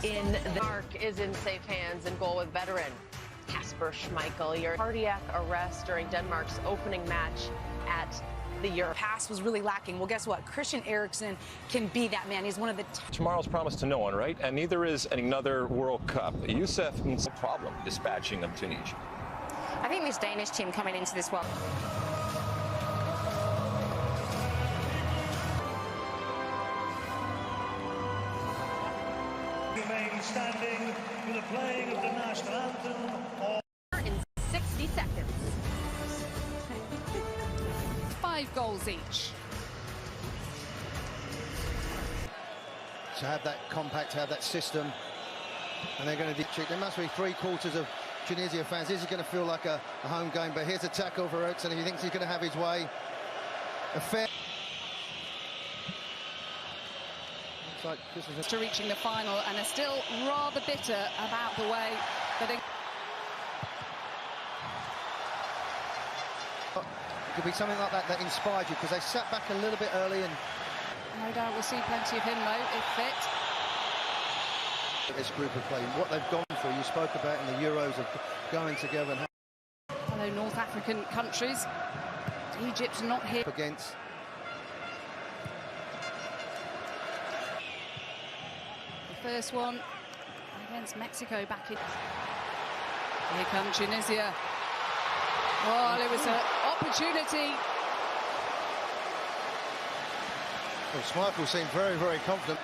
in the Mark is in safe hands and goal with veteran Kasper Schmeichel. Your cardiac arrest during Denmark's opening match at the Euro. Pass was really lacking. Well, guess what? Christian Eriksen can be that man. He's one of the... Tomorrow's promised to no one, right? And neither is another World Cup. Youssef, no problem dispatching of Tunisia. I think this Danish team coming into this World Remain standing for the playing of the national anthem. In 60 seconds. 5 goals each. To have that compact, to have that system, and they're going to check. There must be 3/4 of Tunisia fans. This is going to feel like a home game, but here's a tackle for Eriksen. If he thinks he's going to have his way, a fair. Looks like this is To reaching the final, and are still rather bitter about the way that they... It could be something like that that inspired you, because they sat back a little bit early, and No doubt we'll see plenty of him, though, if fit. this group of playing, what they've gone through, you spoke about in the Euros of going together and Hello, North African countries. Egypt's not here. against. The first one against Mexico back in... Here come Tunisia. Well, it was an opportunity. Well, Schmeichel seemed very, very confident.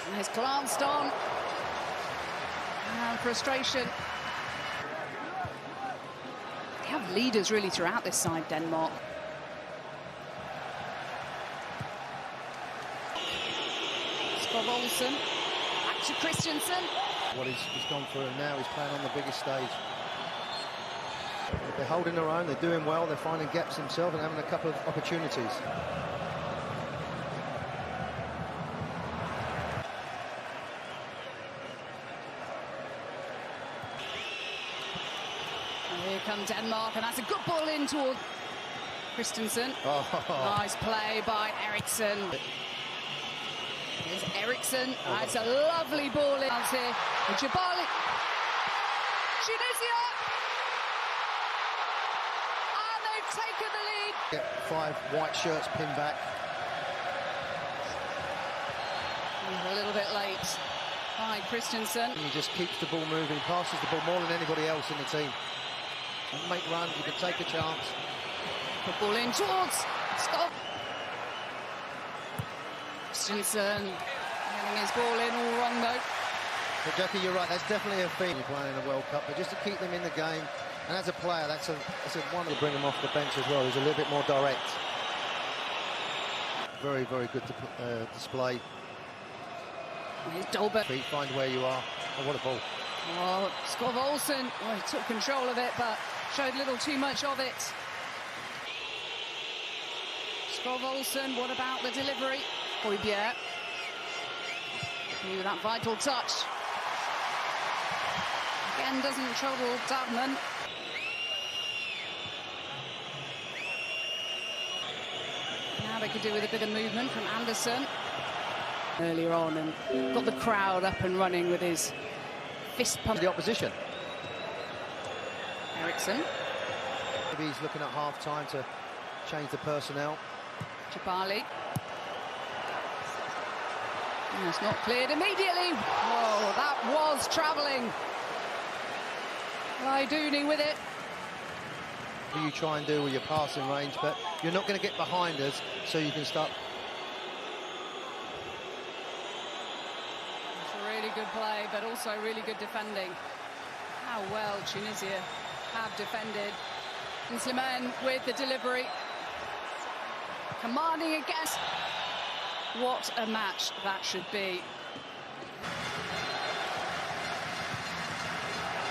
And it's glanced on. And frustration. They have leaders really throughout this side, Denmark. Olsen, back to Christensen. What he's gone through, and now he's playing on the biggest stage. They're holding their own, they're doing well, they're finding gaps themselves and having a couple of opportunities. And here come Denmark, and that's a good ball in toward Christensen. Oh. Nice play by Eriksen. Here's Eriksen. That's a lovely ball in here. Jabali. Tunisia. And they've taken the lead. Get 5 white shirts pinned back. He's a little bit late by Christensen. He just keeps the ball moving, passes the ball more than anybody else in the team. And make runs, you can take a chance. Good ball in towards Scott. Christensen getting his ball in all wrong though. But Jackie, you're right, that's definitely a thing playing in a World Cup, but just to keep them in the game, and as a player, that's a wonder to bring them off the bench as well. He's a little bit more direct. Very, very good display. Here's Dolberg. Feet, find where you are. Oh, what a ball. Oh, Scott Olsen. Oh, he took control of it, but showed a little too much of it. Scott Olsen, what about the delivery? Højbjerg. Ooh, that vital touch. Again, doesn't trouble Dubman. Now they could do with a bit of movement from Anderson. Earlier on, and got the crowd up and running with his fist pump. The opposition. Eriksen. Maybe he's looking at half-time to change the personnel. Jabali. It's not cleared immediately. Oh, that was travelling. Laidouni with it. What you try and do with your passing range, but you're not going to get behind us, so you can start. It's a really good play, but also really good defending. How well Tunisia have defended. And Slimane with the delivery. Commanding against. What a match that should be.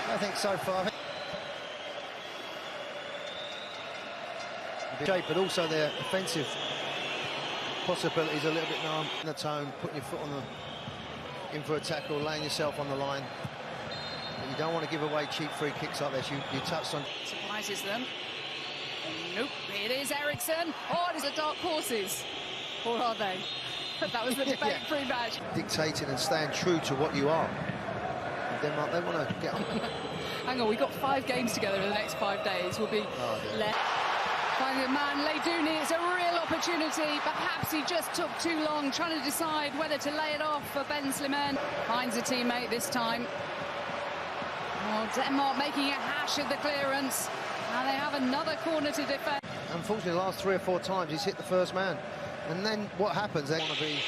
I think so far. Shape, but also their offensive possibilities a little bit now in the tone, putting your foot on in for a tackle, laying yourself on the line. But you don't want to give away cheap free kicks like this. You touched on. Surprises them. Nope, it is Eriksen. Oh, it is the dark horses. Or are they? That was the debate pre-match. Dictating and staying true to what you are. And Denmark, they want to get on. Hang on, we've got 5 games together in the next 5 days. We'll be left. Finding a man, Leyduni, it's a real opportunity. Perhaps he just took too long trying to decide whether to lay it off for Ben Slimane. Finds a teammate this time. Oh, Denmark making a hash of the clearance. Now they have another corner to defend. Unfortunately, the last 3 or 4 times he's hit the first man. And then what happens? They want to be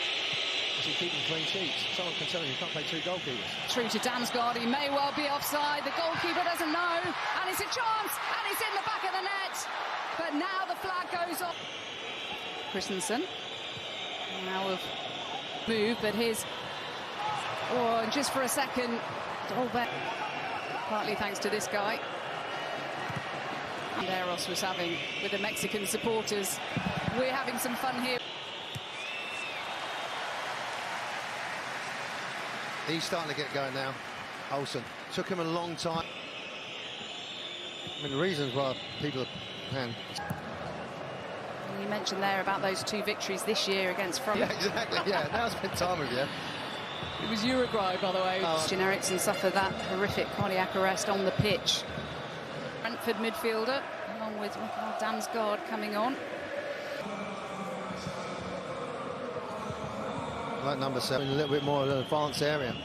actually keeping clean sheets. Someone can tell you can't play 2 goalkeepers. Through to Damsgaard, he may well be offside. The goalkeeper doesn't know. And it's a chance, and it's in the back of the net. But now the flag goes off. Christensen. Now we've moved, but here's... Oh, and just for a second, Dolbeck. Partly thanks to this guy. And Eros was having with the Mexican supporters. We're having some fun here. He's starting to get going now, Olsen. Took him a long time. I mean, the reasons why people are... You mentioned there about those 2 victories this year against France. Yeah, exactly, yeah. Now it's been time with you. It was Uruguay, by the way. Christian Eriksen suffered that horrific cardiac arrest on the pitch. Brentford midfielder, along with Mikael Damsgaard coming on. Like number 7, a little bit more of an advanced area.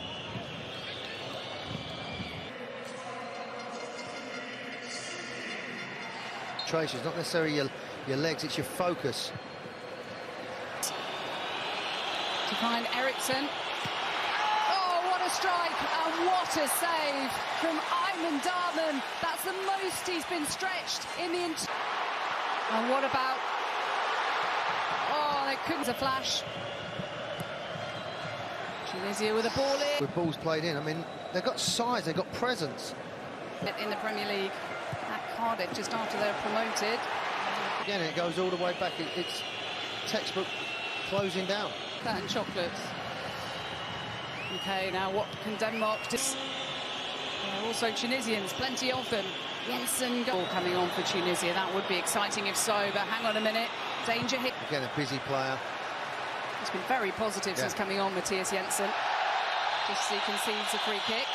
Trace, it's not necessarily your legs, it's your focus. To find Eriksen. Oh, what a strike and what a save from Ayman Darman. That's the most he's been stretched in the entire... And what about... Oh, they couldn't... A flash. Tunisia with a ball in. With balls played in, I mean, they've got size, they've got presence. In the Premier League at Cardiff, just after they're promoted. Again, it goes all the way back. It's textbook closing down. And chocolates. Okay, now what can Denmark do? Also Tunisians, plenty of them. Jensen goal coming on for Tunisia. That would be exciting if so, but hang on a minute. Danger hit. Again, a busy player. He's been very positive since coming on, Matthias Jensen. Just as he concedes a free kick.